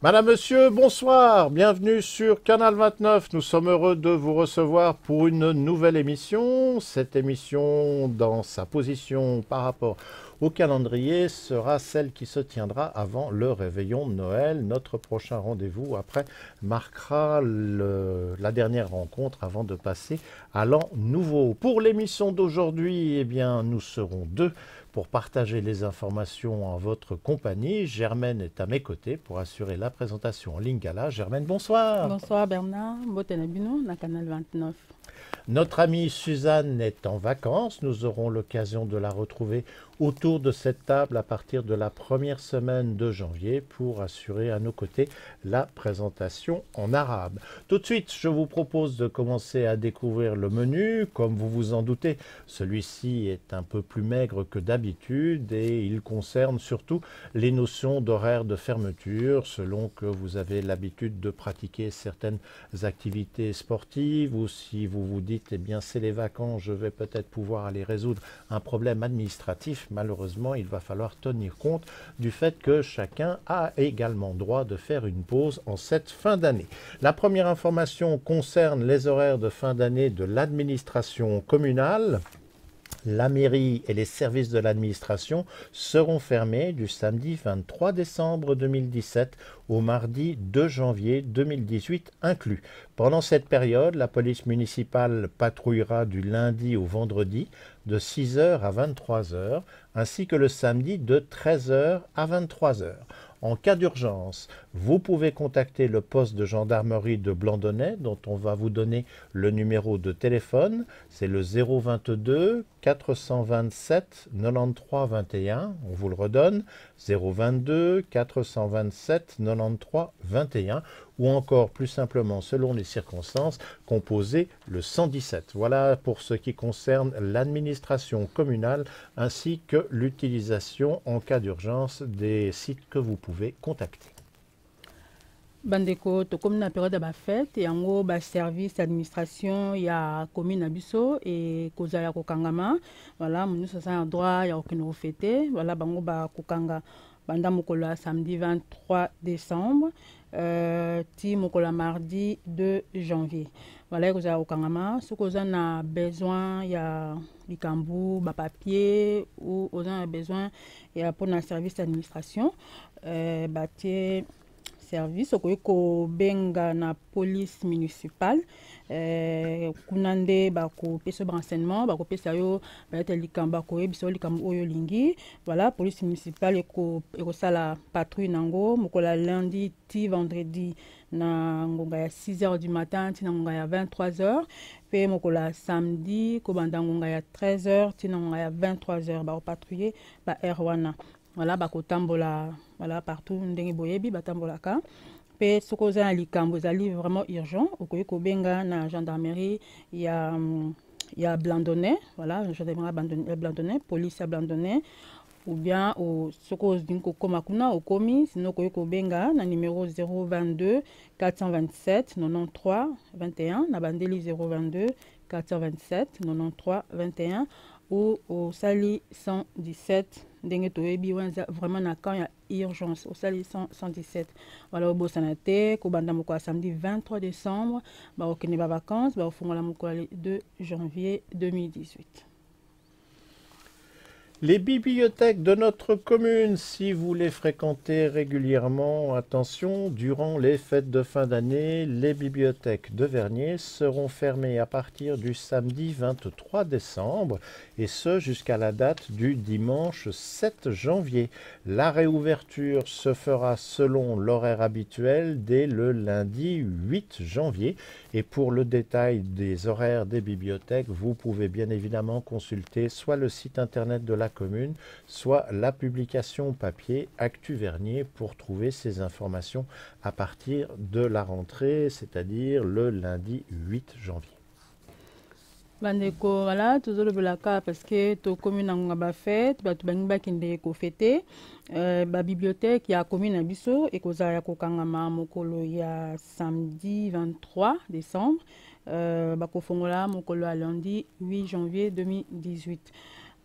Madame, Monsieur, bonsoir, bienvenue sur Canal 29. Nous sommes heureux de vous recevoir pour une nouvelle émission. Cette émission, dans sa position par rapport au calendrier, sera celle qui se tiendra avant le réveillon de Noël. Notre prochain rendez-vous après marquera la dernière rencontre avant de passer à l'an nouveau. Pour l'émission d'aujourd'hui, eh bien, nous serons deux pour partager les informations en votre compagnie. Germaine est à mes côtés pour assurer la présentation en Lingala. Germaine, bonsoir. Bonsoir Bernard, Botenabino, na Canal 29. Notre amie Suzanne est en vacances. Nous aurons l'occasion de la retrouver autour de cette table à partir de la première semaine de janvier pour assurer à nos côtés la présentation en arabe. Tout de suite, je vous propose de commencer à découvrir le menu. Comme vous vous en doutez, celui-ci est un peu plus maigre que d'habitude et il concerne surtout les notions d'horaire de fermeture selon que vous avez l'habitude de pratiquer certaines activités sportives ou si vous vous dites eh bien c'est les vacances, je vais peut-être pouvoir aller résoudre un problème administratif. Malheureusement, il va falloir tenir compte du fait que chacun a également droit de faire une pause en cette fin d'année. La première information concerne les horaires de fin d'année de l'administration communale. La mairie et les services de l'administration seront fermés du samedi 23 décembre 2017 au mardi 2 janvier 2018 inclus. Pendant cette période, la police municipale patrouillera du lundi au vendredi de 6 heures à 23 heures, ainsi que le samedi de 13 heures à 23 heures. En cas d'urgence, vous pouvez contacter le poste de gendarmerie de Blandonnais, dont on va vous donner le numéro de téléphone. C'est le 022 427 93 21. On vous le redonne. 022 427 93 21. Ou encore, plus simplement, selon les circonstances, composer le 117. Voilà pour ce qui concerne l'administration communale ainsi que l'utilisation en cas d'urgence des sites que vous pouvez contacter. Bandeko, to comme na période ba fête, et en gros, ba service administration, il y a commune abisso et koza ya kokangama. Voilà, nous sommes en droit, il y a aucune fêté. Voilà, bango ba kokanga. Banda mokola samedi 23 décembre, ti mokola mardi 2 janvier. Voilà, koza ya kokangama. Ce koza na besoin, il y a likambu, ba papier, ou oza na besoin, il y a pour un service d'administration. Ba tie service okoki benga na police municipale kuna nde bakopesa renseignement bakopesa yo bayete likambo bakoyebisa yo likambo oyo olingi. Voilà, police municipale ekosala patrouille nango mokola lundi ti vendredi na ngonga ya 6 heures du matin ti na ngonga ya 23 heures pe mokola samedi kobanda ngonga ya 13 heures ti na ngonga ya 23 heures bakopatrouiller ba air wana. Voilà, bakotambola voilà partout ndenge boyebi batambolaka pe soko za likambo zali vraiment urgent okoki kobenga na gendarmerie ya Blandonnais. Voilà, gendarmerie Blandonnais, police ya Blandonnais, ou bien au soko dinko koma kuna okomi sinon okoki kobenga na numéro 022 427 93 21 na bandeli 022 427 93 21 ou au sali 117 ndenge toyebi vraiment na quand il y a urgence au sali 117. Voilà, au Bossanate kobanda moko samedi 23 décembre ba okene ba vacances ba ofungola moko 2 janvier 2018. Les bibliothèques de notre commune, si vous les fréquentez régulièrement, attention, durant les fêtes de fin d'année, les bibliothèques de Vernier seront fermées à partir du samedi 23 décembre et ce jusqu'à la date du dimanche 7 janvier. La réouverture se fera selon l'horaire habituel dès le lundi 8 janvier et pour le détail des horaires des bibliothèques, vous pouvez bien évidemment consulter soit le site internet de la commune, soit la publication papier Actu Vernier pour trouver ces informations à partir de la rentrée, c'est-à-dire le lundi 8 janvier. Bandeko, voilà, toujours le cas parce que to commune en ba fête, ba tu bangi ba kinde ko fêter, ba bibliothèque ya commune abisso et koza ya kokangama mokolo ya samedi 23 décembre, ba kofongola mokolo ya lundi 8 janvier 2018.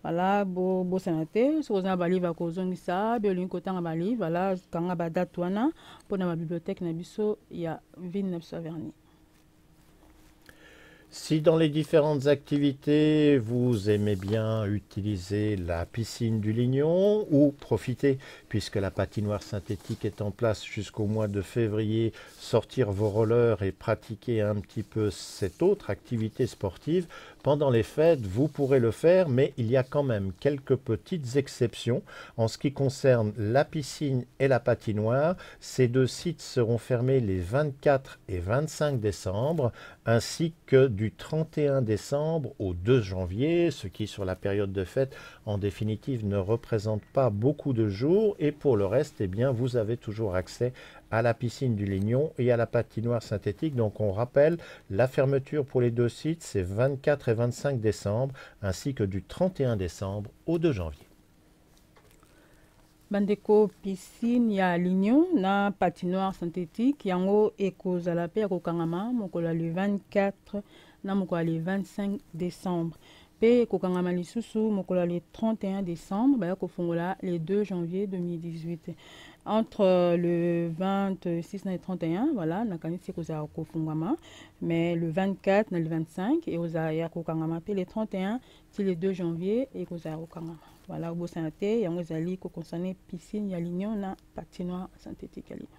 voilà bosana te soki oza na balivre ya kozongisa be olingi kotanga balivre voilà kanga badate wana mpona babibliothèque na biso ya ville na biso ya Vernier. Si dans les différentes activités, vous aimez bien utiliser la piscine du Lignon ou profiter, puisque la patinoire synthétique est en place jusqu'au mois de février, sortir vos rollers et pratiquer un petit peu cette autre activité sportive, pendant les fêtes, vous pourrez le faire, mais il y a quand même quelques petites exceptions. En ce qui concerne la piscine et la patinoire, ces deux sites seront fermés les 24 et 25 décembre, ainsi que du 31 décembre au 2 janvier, ce qui sur la période de fête en définitive ne représente pas beaucoup de jours, et pour le reste, eh bien, vous avez toujours accès à la piscine du Lignon et à la patinoire synthétique. Donc on rappelle, la fermeture pour les deux sites, c'est 24 et 25 décembre, ainsi que du 31 décembre au 2 janvier. Bandeko piscine ya Lignon na patinoire synthétique yango ekozala pe ya kokangama mokolo le 24 na mokolo le 25 décembre. Pe kokangama lisusu mokolo le 31 décembre baya kofungola le 2 janvier 2018. Entre le 26 et le 31, voilà, nakanisi kozala kofungama, mais le 24 et le 25 et ozaya kokangama pe le 31 til le 2 janvier et kozala kokangama. Voilà, au santé, yango ezali ko concerné piscine ya Lignon na patinoire synthétique ya Lignon.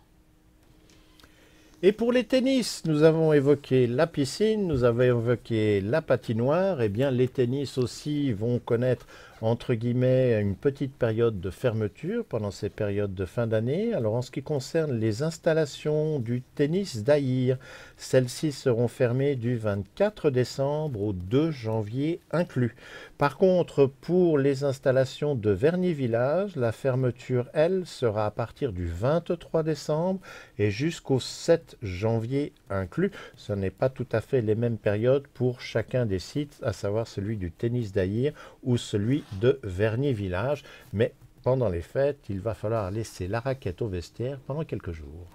Et pour les tennis, nous avons évoqué la piscine, nous avons évoqué la patinoire. Eh bien, les tennis aussi vont connaître, entre guillemets, une petite période de fermeture pendant ces périodes de fin d'année. Alors, en ce qui concerne les installations du tennis d'Aïr, celles-ci seront fermées du 24 décembre au 2 janvier inclus. Par contre, pour les installations de Vernier Village, la fermeture, elle, sera à partir du 23 décembre et jusqu'au 7 janvier inclus. Ce n'est pas tout à fait les mêmes périodes pour chacun des sites, à savoir celui du tennis d'Aïr ou celui de Vernier Village. Mais pendant les fêtes, il va falloir laisser la raquette au vestiaire pendant quelques jours.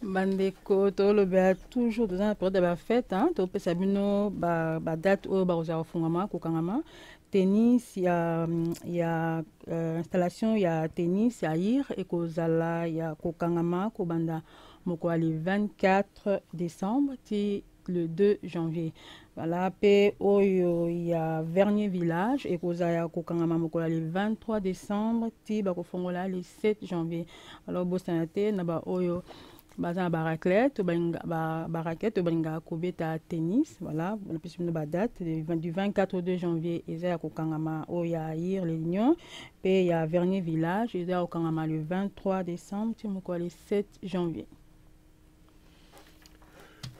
Bandeko tolobela toujours dans la période de la fête, hein, topesa bino ba date oyo bakozala kofungama kokangama tennis ya installation ya tennis ya Aïr ekozala ya kokangama kobanda mokolo le 24 décembre ti le 2 janvier. Voilà, pe oyo ya Vernier Village ekozala ya kokangama mokolo le 23 décembre ti bakofongola le 7 janvier. Alors bosana te na ba oyo baza ba raclette balinga kobeta tennis, voilà, on a plus une date du 24 au 2 janvier eza ya kokangama o ya Aïr le Lignon pe ya Vernier Village eza ya kokangama le 23 décembre ti moko le 7 janvier.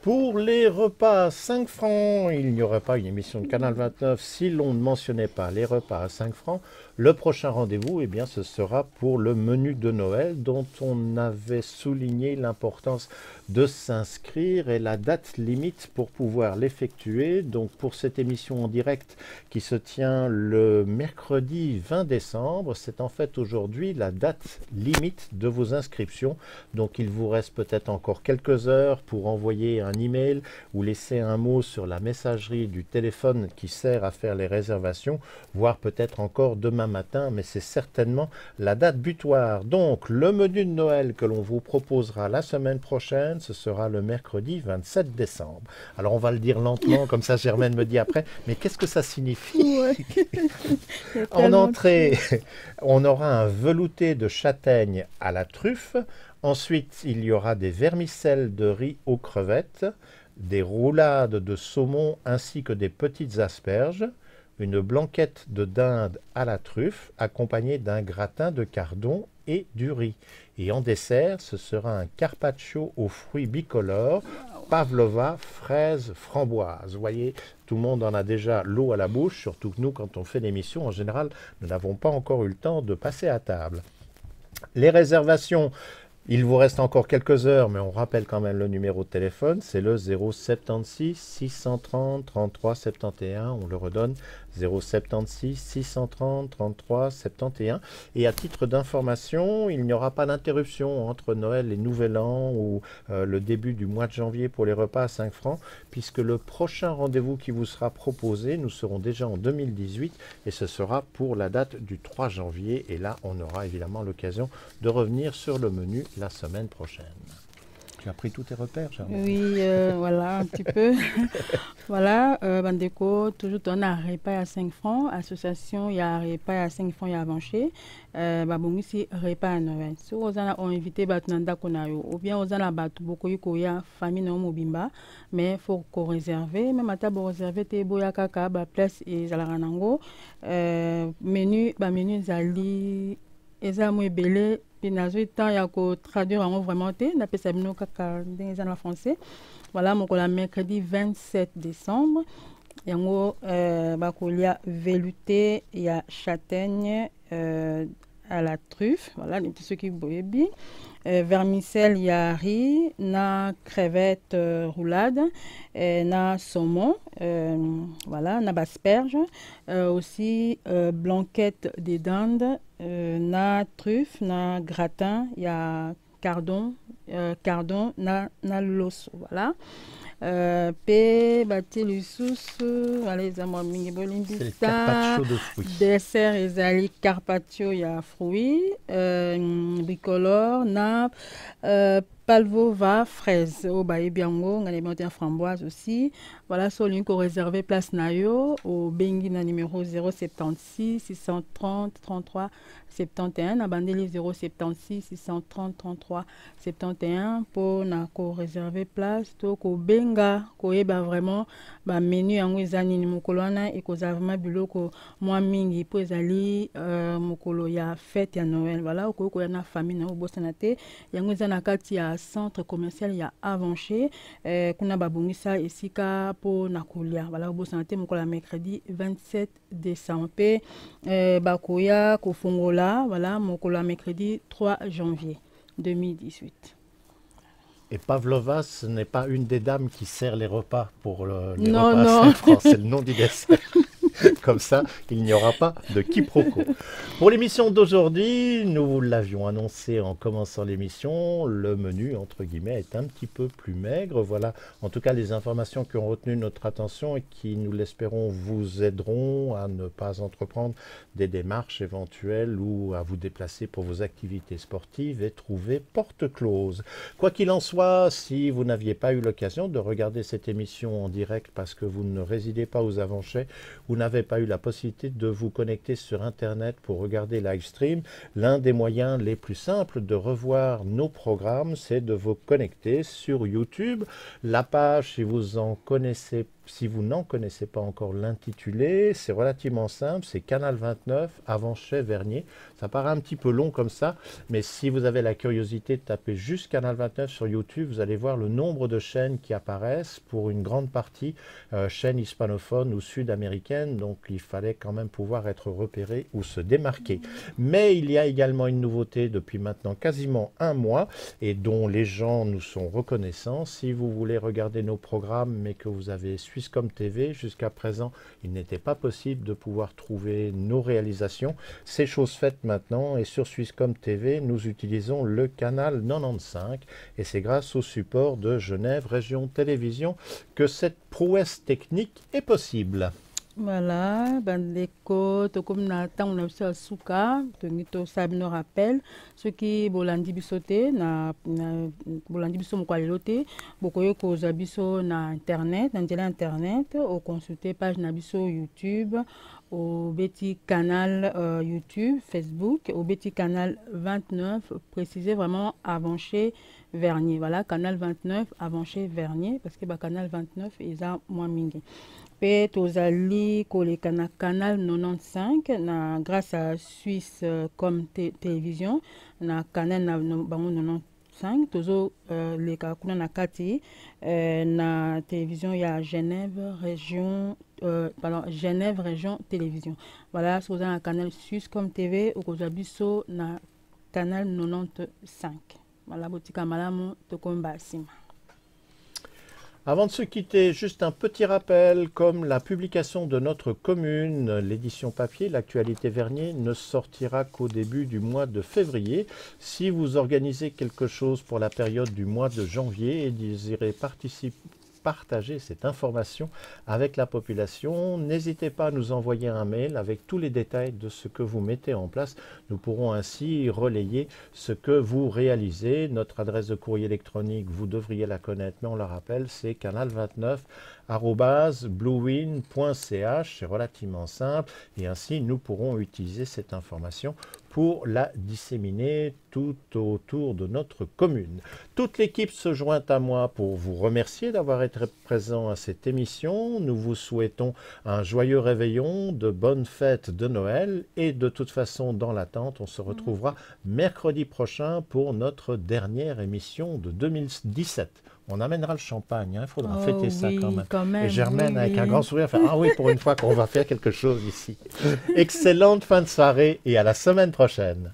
Pour les repas à 5 francs, il n'y aurait pas une émission de Canal 29 si l'on ne mentionnait pas les repas à 5 francs. Le prochain rendez-vous, eh bien, ce sera pour le menu de Noël dont on avait souligné l'importance de s'inscrire et la date limite pour pouvoir l'effectuer. Donc pour cette émission en direct qui se tient le mercredi 20 décembre, c'est en fait aujourd'hui la date limite de vos inscriptions. Donc il vous reste peut-être encore quelques heures pour envoyer un email ou laisser un mot sur la messagerie du téléphone qui sert à faire les réservations, voire peut-être encore demain matin, mais c'est certainement la date butoir. Donc le menu de Noël que l'on vous proposera la semaine prochaine, ce sera le mercredi 27 décembre. Alors on va le dire lentement, comme ça Germaine me dit après, mais qu'est-ce que ça signifie? Ouais. En entrée, on aura un velouté de châtaigne à la truffe. Ensuite, il y aura des vermicelles de riz aux crevettes, des roulades de saumon ainsi que des petites asperges, une blanquette de dinde à la truffe accompagnée d'un gratin de cardon et du riz. Et en dessert, ce sera un carpaccio aux fruits bicolores, pavlova, fraises, framboises. Vous voyez, tout le monde en a déjà l'eau à la bouche, surtout que nous, quand on fait l'émission, en général, nous n'avons pas encore eu le temps de passer à table. Les réservations, il vous reste encore quelques heures, mais on rappelle quand même le numéro de téléphone, c'est le 076 630 33 71, on le redonne, 076 630 33 71. Et à titre d'information, il n'y aura pas d'interruption entre Noël et Nouvel An ou le début du mois de janvier pour les repas à 5 francs, puisque le prochain rendez-vous qui vous sera proposé, nous serons déjà en 2018 et ce sera pour la date du 3 janvier. Et là, on aura évidemment l'occasion de revenir sur le menu la semaine prochaine. Tu as pris tous tes repères, Germaine? Oui, voilà, un petit peu. Voilà, Bandeko, toujours on a repas à 5 francs. Association, il y a repas à 5 francs, il y a avanché. Bon, ici, repas à Noël. Si vous avez invité Batnanda Konayo, ou bien vous avez battu beaucoup de famille no mobimba, mais il faut qu'on réserve. Même à table réservé, tu boya kaka, place et zalaranango. Menu zali, eza mou belé. Puis nazo temps ya ko traduire en vraiment te na pesa bino kaka ndenge en français. Voilà mon la mercredi 27 décembre yango bakolia velouté ya châtaigne à la truffe, voilà les petits ceux qui boyebi, vermicelle ya riz na crevette roulade, na saumon, voilà na asperge, aussi blanquette des dindes, na truffe na gratin ya cardon na l'os, voilà. Pe bati lisusu wala eza mwa mingi bolimbisa dessert ezali carpaccio ya fruit bicolore na palvova fraise o bayebi yango ngana monté en framboise aussi. Voilà, so olingi réserver place na yo au bengi na numéro 076 630 33 71 na bandeli 076 630 33 71 pour na ko réserver place to ko benga koyeba vraiment ba menu yango eza nini mokolo wana ekozala vraiment biloko mwa mingi po ezali mokolo ya fête ya Noël. Voilà, okoya na famille na obosana te yango eza na kati ya centre commercial ya Avanché kuna babongisa esika po na kolia. Voilà, obosana te mokolo ya mercredi 27 décembre pe bakoya kofongola. Voilà, mokolo ya mercredi 3 janvier 2018. Et Pavlova, ce n'est pas une des dames qui sert les repas pour les non, repas non. à 5 francs, c'est le nom du dessert. Comme ça, il n'y aura pas de quiproquo. Pour l'émission d'aujourd'hui, nous l'avions annoncé en commençant l'émission, le menu, entre guillemets, est un petit peu plus maigre. Voilà, en tout cas, les informations qui ont retenu notre attention et qui, nous l'espérons, vous aideront à ne pas entreprendre des démarches éventuelles ou à vous déplacer pour vos activités sportives et trouver porte close. Quoi qu'il en soit, si vous n'aviez pas eu l'occasion de regarder cette émission en direct parce que vous ne résidez pas aux Avanchais, vous n'avez pas eu la possibilité de vous connecter sur Internet pour regarder live stream, l'un des moyens les plus simples de revoir nos programmes, c'est de vous connecter sur YouTube. La page, si vous n'en connaissez pas encore l'intitulé, c'est relativement simple, c'est Canal 29, Avanchais, Vernier. Ça paraît un petit peu long comme ça, mais si vous avez la curiosité de taper juste Canal 29 sur YouTube, vous allez voir le nombre de chaînes qui apparaissent, pour une grande partie chaînes hispanophones ou sud-américaines, donc il fallait quand même pouvoir être repéré ou se démarquer. Mais il y a également une nouveauté depuis maintenant quasiment un mois et dont les gens nous sont reconnaissants. Si vous voulez regarder nos programmes mais que vous avez Swisscom TV, jusqu'à présent il n'était pas possible de pouvoir trouver nos réalisations. C'est chose faite maintenant et sur Swisscom TV nous utilisons le canal 95 et c'est grâce au support de Genève Région Télévision que cette prouesse technique est possible. Voilà, bandeko tokomi na tango na biso ya suka tongi tosali no rappel soki bolandi biso te na bolandi biso moko lelo te bokoki kozwa biso na internet, na nzela internet oconsulte page na biso YouTube, obeti canal YouTube, Facebook, obeti canal 29, précisez vraiment Avanché Vernier. Voilà, canal 29 Avanché Vernier parce que ba canal 29 eza moins mingi. Pe tozali koleka na canal 95 na grâce à Suisse comme télévision na canal na bango 95 tozo leka kuna na kati na télévision ya Genève région Genève région télévision. Voilà, so na canal Suisse comme TV okozwa biso na canal 95. Voilà, botika malamu tokomba sima. Avant de se quitter, juste un petit rappel, comme la publication de notre commune, l'édition papier, l'actualité Vernier, ne sortira qu'au début du mois de février. Si vous organisez quelque chose pour la période du mois de janvier et désirez partager cette information avec la population, n'hésitez pas à nous envoyer un mail avec tous les détails de ce que vous mettez en place. Nous pourrons ainsi relayer ce que vous réalisez. Notre adresse de courrier électronique, vous devriez la connaître, mais on la rappelle, c'est canal29@bluewin.ch. C'est relativement simple et ainsi nous pourrons utiliser cette information pour la disséminer tout autour de notre commune. Toute l'équipe se joint à moi pour vous remercier d'avoir été présent à cette émission. Nous vous souhaitons un joyeux réveillon, de bonnes fêtes de Noël et de toute façon, dans l'attente, on se retrouvera mercredi prochain pour notre dernière émission de 2017. On amènera le champagne, il faudra fêter ça quand même. Et Germaine, avec un grand sourire, ah oui, pour une fois qu'on va faire quelque chose ici. Excellente fin de soirée et à la semaine prochaine.